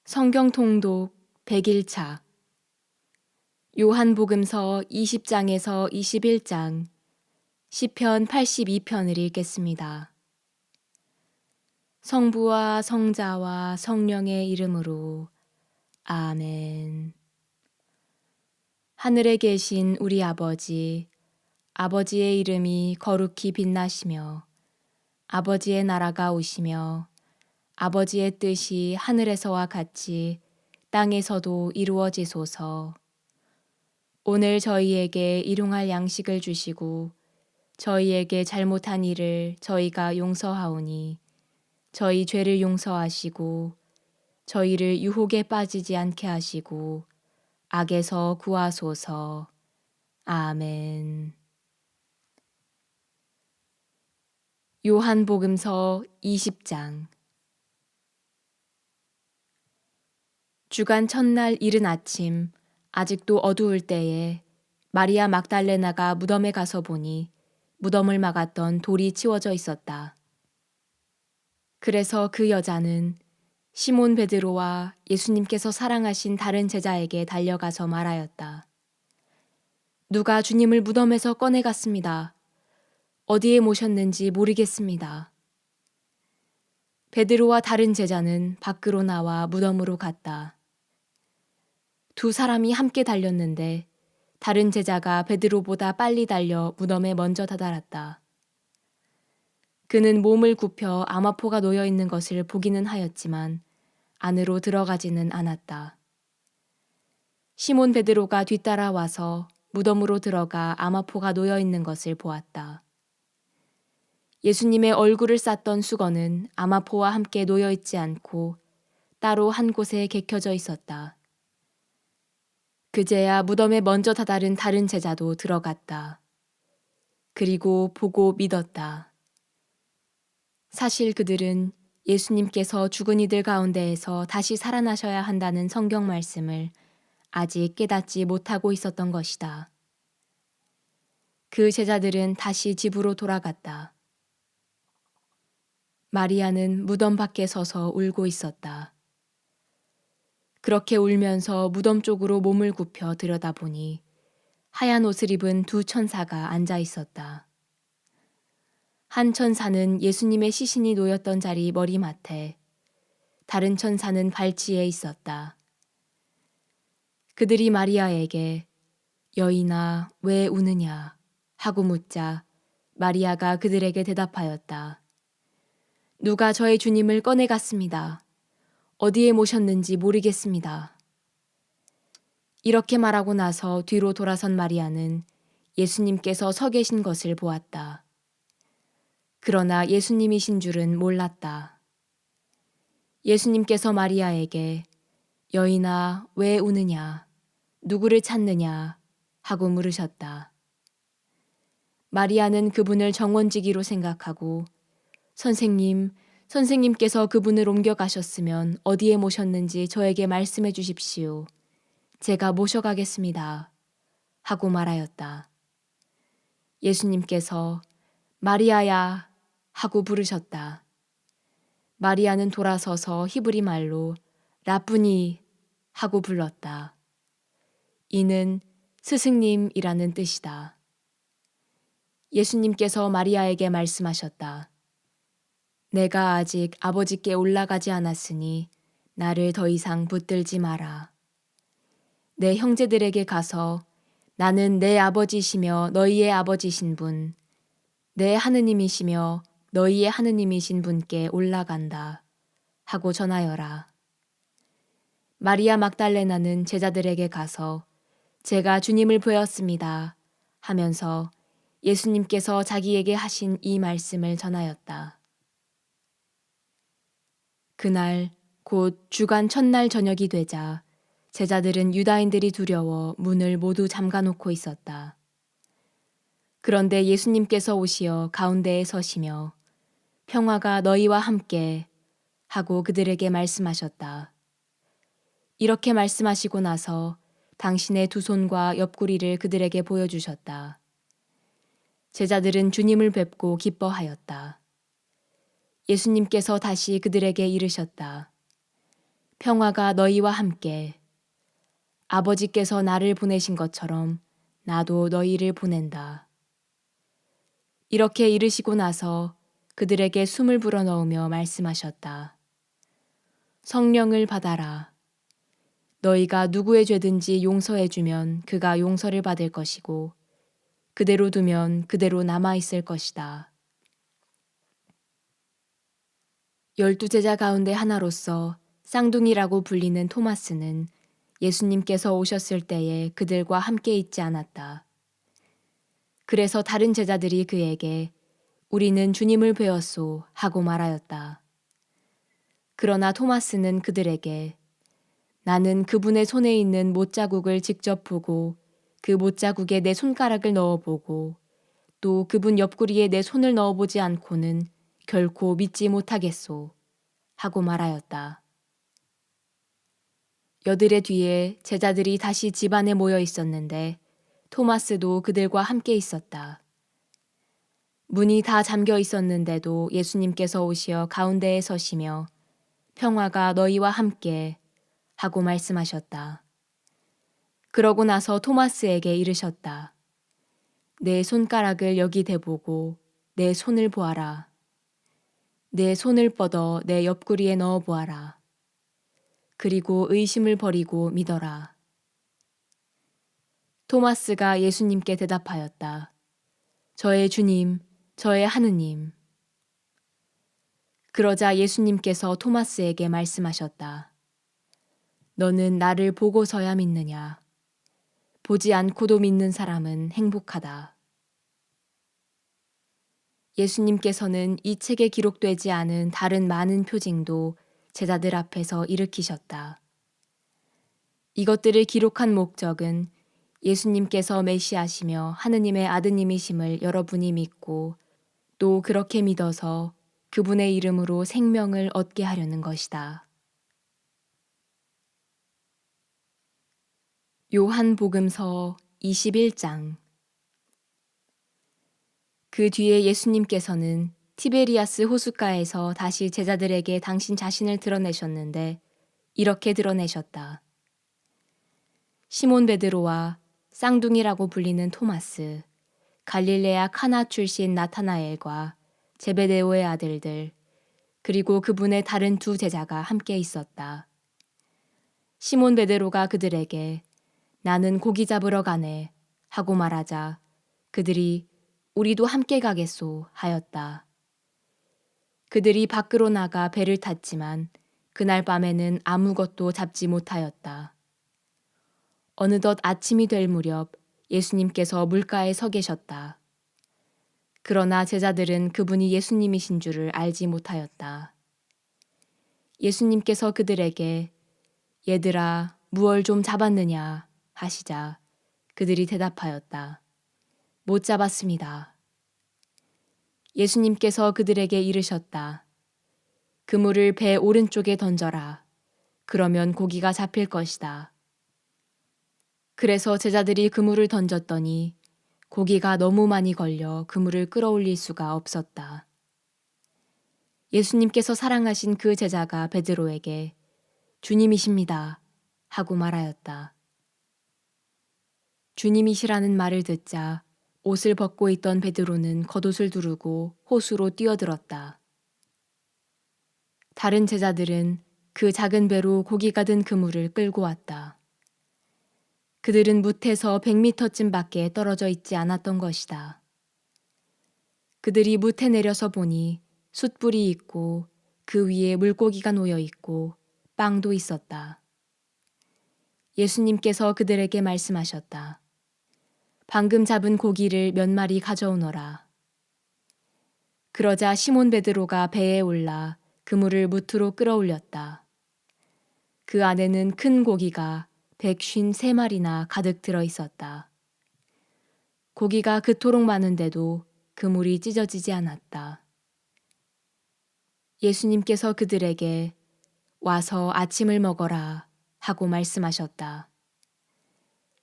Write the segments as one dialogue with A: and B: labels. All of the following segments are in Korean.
A: 성경 통독 100일차 요한복음서 20장에서 21장 시편 82편을 읽겠습니다. 성부와 성자와 성령의 이름으로 아멘. 하늘에 계신 우리 아버지, 아버지의 이름이 거룩히 빛나시며 아버지의 나라가 오시며 아버지의 뜻이 하늘에서와 같이 땅에서도 이루어지소서. 오늘 저희에게 일용할 양식을 주시고 저희에게 잘못한 일을 저희가 용서하오니 저희 죄를 용서하시고 저희를 유혹에 빠지지 않게 하시고 악에서 구하소서. 아멘. 요한복음서 20장 주간 첫날 이른 아침 아직도 어두울 때에 마리아 막달레나가 무덤에 가서 보니 무덤을 막았던 돌이 치워져 있었다. 그래서 그 여자는 시몬 베드로와 예수님께서 사랑하신 다른 제자에게 달려가서 말하였다. 누가 주님을 무덤에서 꺼내갔습니다. 어디에 모셨는지 모르겠습니다. 베드로와 다른 제자는 밖으로 나와 무덤으로 갔다. 두 사람이 함께 달렸는데 다른 제자가 베드로보다 빨리 달려 무덤에 먼저 다다랐다. 그는 몸을 굽혀 아마포가 놓여 있는 것을 보기는 하였지만 안으로 들어가지는 않았다. 시몬 베드로가 뒤따라와서 무덤으로 들어가 아마포가 놓여 있는 것을 보았다. 예수님의 얼굴을 쌌던 수건은 아마포와 함께 놓여 있지 않고 따로 한 곳에 개켜져 있었다. 그제야 무덤에 먼저 다다른 다른 제자도 들어갔다. 그리고 보고 믿었다. 사실 그들은 예수님께서 죽은 이들 가운데에서 다시 살아나셔야 한다는 성경 말씀을 아직 깨닫지 못하고 있었던 것이다. 그 제자들은 다시 집으로 돌아갔다. 마리아는 무덤 밖에 서서 울고 있었다. 그렇게 울면서 무덤 쪽으로 몸을 굽혀 들여다보니 하얀 옷을 입은 두 천사가 앉아 있었다. 한 천사는 예수님의 시신이 놓였던 자리 머리맡에, 다른 천사는 발치에 있었다. 그들이 마리아에게 여인아 왜 우느냐 하고 묻자 마리아가 그들에게 대답하였다. 누가 저의 주님을 꺼내갔습니다. 어디에 모셨는지 모르겠습니다. 이렇게 말하고 나서 뒤로 돌아선 마리아는 예수님께서 서 계신 것을 보았다. 그러나 예수님이신 줄은 몰랐다. 예수님께서 마리아에게 여인아 왜 우느냐 누구를 찾느냐 하고 물으셨다. 마리아는 그분을 정원지기로 생각하고 선생님께서 그분을 옮겨가셨으면 어디에 모셨는지 저에게 말씀해 주십시오. 제가 모셔가겠습니다. 하고 말하였다. 예수님께서 마리아야 하고 부르셨다. 마리아는 돌아서서 히브리 말로 라쁘니 하고 불렀다. 이는 스승님이라는 뜻이다. 예수님께서 마리아에게 말씀하셨다. 내가 아직 아버지께 올라가지 않았으니 나를 더 이상 붙들지 마라. 내 형제들에게 가서 나는 내 아버지시며 너희의 아버지신 분, 내 하느님이시며 너희의 하느님이신 분께 올라간다 하고 전하여라. 마리아 막달레나는 제자들에게 가서 제가 주님을 보였습니다 하면서 예수님께서 자기에게 하신 이 말씀을 전하였다. 그날 곧 주간 첫날 저녁이 되자 제자들은 유다인들이 두려워 문을 모두 잠가놓고 있었다. 그런데 예수님께서 오시어 가운데에 서시며 평화가 너희와 함께 하고 그들에게 말씀하셨다. 이렇게 말씀하시고 나서 당신의 두 손과 옆구리를 그들에게 보여주셨다. 제자들은 주님을 뵙고 기뻐하였다. 예수님께서 다시 그들에게 이르셨다. 평화가 너희와 함께. 아버지께서 나를 보내신 것처럼 나도 너희를 보낸다. 이렇게 이르시고 나서 그들에게 숨을 불어넣으며 말씀하셨다. 성령을 받아라. 너희가 누구의 죄든지 용서해주면 그가 용서를 받을 것이고 그대로 두면 그대로 남아있을 것이다. 12 제자 가운데 하나로서 쌍둥이라고 불리는 토마스는 예수님께서 오셨을 때에 그들과 함께 있지 않았다. 그래서 다른 제자들이 그에게 우리는 주님을 배웠소 하고 말하였다. 그러나 토마스는 그들에게 나는 그분의 손에 있는 못자국을 직접 보고 그 못자국에 내 손가락을 넣어보고 또 그분 옆구리에 내 손을 넣어보지 않고는 결코 믿지 못하겠소 하고 말하였다. 여드레 뒤에 제자들이 다시 집안에 모여 있었는데 토마스도 그들과 함께 있었다. 문이 다 잠겨 있었는데도 예수님께서 오시어 가운데에 서시며 평화가 너희와 함께 하고 말씀하셨다. 그러고 나서 토마스에게 이르셨다. 내 손가락을 여기 대보고 내 손을 보아라. 내 손을 뻗어 내 옆구리에 넣어 보아라. 그리고 의심을 버리고 믿어라. 토마스가 예수님께 대답하였다. 저의 주님, 저의 하느님. 그러자 예수님께서 토마스에게 말씀하셨다. 너는 나를 보고서야 믿느냐? 보지 않고도 믿는 사람은 행복하다. 예수님께서는 이 책에 기록되지 않은 다른 많은 표징도 제자들 앞에서 일으키셨다. 이것들을 기록한 목적은 예수님께서 메시아시며 하느님의 아드님이심을 여러분이 믿고 또 그렇게 믿어서 그분의 이름으로 생명을 얻게 하려는 것이다. 요한복음서 21장. 그 뒤에 예수님께서는 티베리아스 호숫가에서 다시 제자들에게 당신 자신을 드러내셨는데 이렇게 드러내셨다. 시몬 베드로와 쌍둥이라고 불리는 토마스, 갈릴레아 카나 출신 나타나엘과 제베데오의 아들들, 그리고 그분의 다른 2 제자가 함께 있었다. 시몬 베드로가 그들에게 나는 고기 잡으러 가네 하고 말하자 그들이 우리도 함께 가겠소 하였다. 그들이 밖으로 나가 배를 탔지만 그날 밤에는 아무것도 잡지 못하였다. 어느덧 아침이 될 무렵 예수님께서 물가에 서 계셨다. 그러나 제자들은 그분이 예수님이신 줄을 알지 못하였다. 예수님께서 그들에게 얘들아 무얼 좀 잡았느냐 하시자 그들이 대답하였다. 못 잡았습니다. 예수님께서 그들에게 이르셨다. 그물을 배 오른쪽에 던져라. 그러면 고기가 잡힐 것이다. 그래서 제자들이 그물을 던졌더니 고기가 너무 많이 걸려 그물을 끌어올릴 수가 없었다. 예수님께서 사랑하신 그 제자가 베드로에게 주님이십니다 하고 말하였다. 주님이시라는 말을 듣자 옷을 벗고 있던 베드로는 겉옷을 두르고 호수로 뛰어들었다. 다른 제자들은 그 작은 배로 고기가 든 그물을 끌고 왔다. 그들은 뭇에서 100미터쯤 밖에 떨어져 있지 않았던 것이다. 그들이 뭇에 내려서 보니 숯불이 있고 그 위에 물고기가 놓여 있고 빵도 있었다. 예수님께서 그들에게 말씀하셨다. 방금 잡은 고기를 몇 마리 가져오너라. 그러자 시몬 베드로가 배에 올라 그물을 무트로 끌어올렸다. 그 안에는 큰 고기가 153마리나 가득 들어 있었다. 고기가 그토록 많은데도 그물이 찢어지지 않았다. 예수님께서 그들에게 와서 아침을 먹어라 하고 말씀하셨다.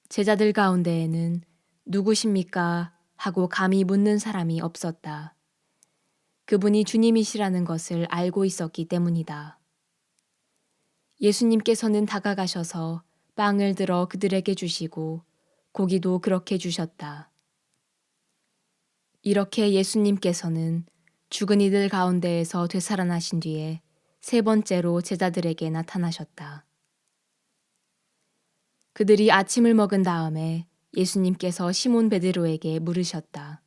A: 제자들 가운데에는 누구십니까? 하고 감히 묻는 사람이 없었다. 그분이 주님이시라는 것을 알고 있었기 때문이다. 예수님께서는 다가가셔서 빵을 들어 그들에게 주시고 고기도 그렇게 주셨다. 이렇게 예수님께서는 죽은 이들 가운데에서 되살아나신 뒤에 세 번째로 제자들에게 나타나셨다. 그들이 아침을 먹은 다음에 예수님께서 시몬 베드로에게 물으셨다.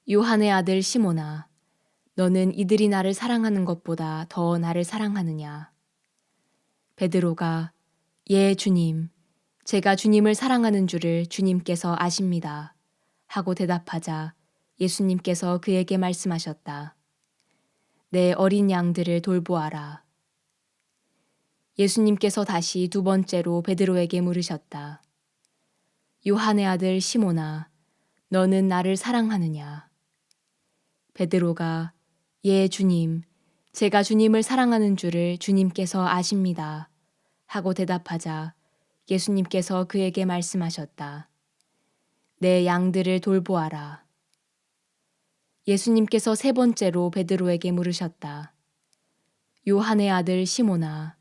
A: 요한의 아들 시몬아, 너는 이들이 나를 사랑하는 것보다 더 나를 사랑하느냐? 베드로가 예, 주님, 제가 주님을 사랑하는 줄을 주님께서 아십니다. 하고 대답하자 예수님께서 그에게 말씀하셨다. 내 어린 양들을 돌보아라. 예수님께서 다시 두 번째로 베드로에게 물으셨다. 요한의 아들 시몬아, 너는 나를 사랑하느냐? 베드로가 예, 주님, 제가 주님을 사랑하는 줄을 주님께서 아십니다. 하고 대답하자 예수님께서 그에게 말씀하셨다. 내 양들을 돌보아라. 예수님께서 세 번째로 베드로에게 물으셨다. 요한의 아들 시몬아,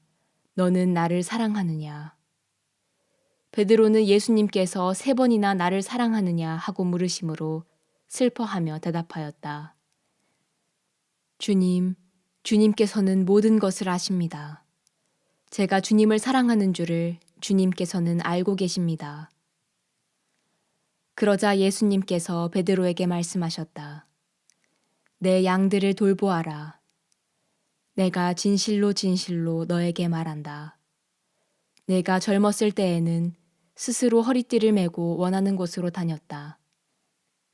A: 너는 나를 사랑하느냐? 베드로는 예수님께서 세 번이나 나를 사랑하느냐 하고 물으심으로 슬퍼하며 대답하였다. 주님, 주님께서는 모든 것을 아십니다. 제가 주님을 사랑하는 줄을 주님께서는 알고 계십니다. 그러자 예수님께서 베드로에게 말씀하셨다. 내 양들을 돌보아라. 내가 진실로 진실로 너에게 말한다. 내가 젊었을 때에는 스스로 허리띠를 메고 원하는 곳으로 다녔다.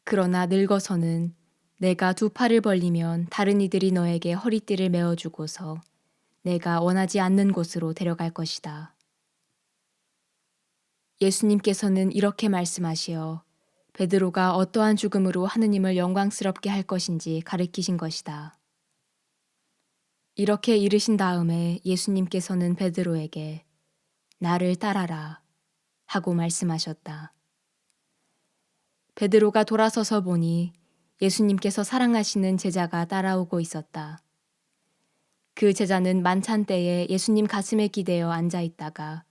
A: 그러나 늙어서는 내가 두 팔을 벌리면 다른 이들이 너에게 허리띠를 메어주고서 내가 원하지 않는 곳으로 데려갈 것이다. 예수님께서는 이렇게 말씀하시어 베드로가 어떠한 죽음으로 하느님을 영광스럽게 할 것인지 가르치신 것이다. 이렇게 이르신 다음에 예수님께서는 베드로에게 나를 따라라 하고 말씀하셨다. 베드로가 돌아서서 보니 예수님께서 사랑하시는 제자가 따라오고 있었다. 그 제자는 만찬 때에 예수님 가슴에 기대어 앉아 있다가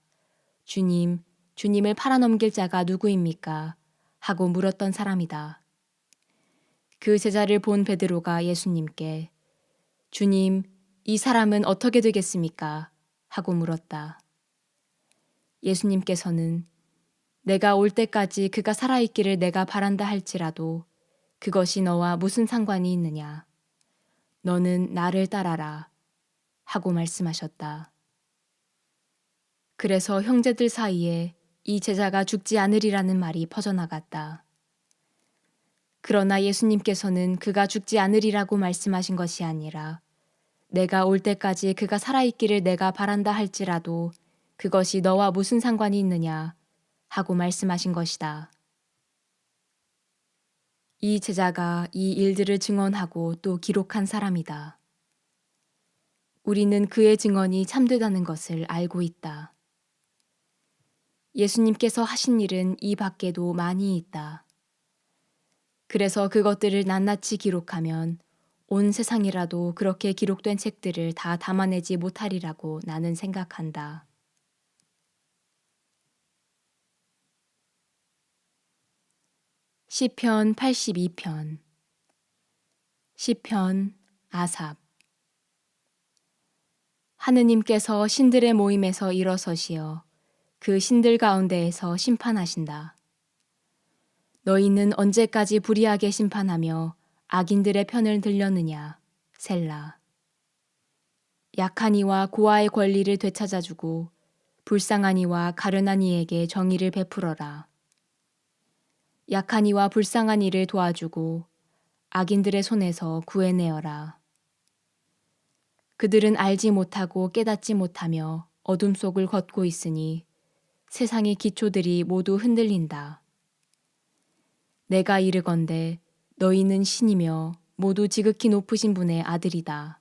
A: 주님, 주님을 팔아넘길 자가 누구입니까? 하고 물었던 사람이다. 그 제자를 본 베드로가 예수님께 주님, 이 사람은 어떻게 되겠습니까? 하고 물었다. 예수님께서는 내가 올 때까지 그가 살아있기를 내가 바란다 할지라도 그것이 너와 무슨 상관이 있느냐? 너는 나를 따라라. 하고 말씀하셨다. 그래서 형제들 사이에 이 제자가 죽지 않으리라는 말이 퍼져나갔다. 그러나 예수님께서는 그가 죽지 않으리라고 말씀하신 것이 아니라 내가 올 때까지 그가 살아있기를 내가 바란다 할지라도 그것이 너와 무슨 상관이 있느냐 하고 말씀하신 것이다. 이 제자가 이 일들을 증언하고 또 기록한 사람이다. 우리는 그의 증언이 참되다는 것을 알고 있다. 예수님께서 하신 일은 이 밖에도 많이 있다. 그래서 그것들을 낱낱이 기록하면 온 세상이라도 그렇게 기록된 책들을 다 담아내지 못하리라고 나는 생각한다. 시편 82편 시편 아삽 하느님께서 신들의 모임에서 일어서시어 그 신들 가운데에서 심판하신다. 너희는 언제까지 불의하게 심판하며 악인들의 편을 들려느냐. 셀라. 약한 이와 고아의 권리를 되찾아주고 불쌍한 이와 가련한 이에게 정의를 베풀어라. 약한 이와 불쌍한 이를 도와주고 악인들의 손에서 구해내어라. 그들은 알지 못하고 깨닫지 못하며 어둠 속을 걷고 있으니 세상의 기초들이 모두 흔들린다. 내가 이르건대 너희는 신이며 모두 지극히 높으신 분의 아들이다.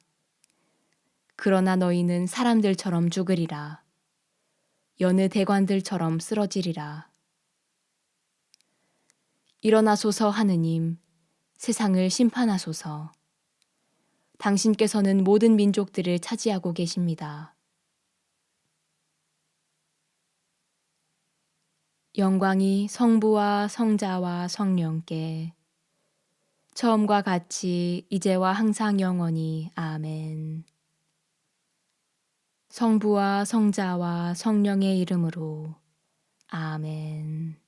A: 그러나 너희는 사람들처럼 죽으리라. 여느 대관들처럼 쓰러지리라. 일어나소서 하느님, 세상을 심판하소서. 당신께서는 모든 민족들을 차지하고 계십니다. 영광이 성부와 성자와 성령께 처음과 같이 이제와 항상 영원히 아멘. 성부와 성자와 성령의 이름으로 아멘.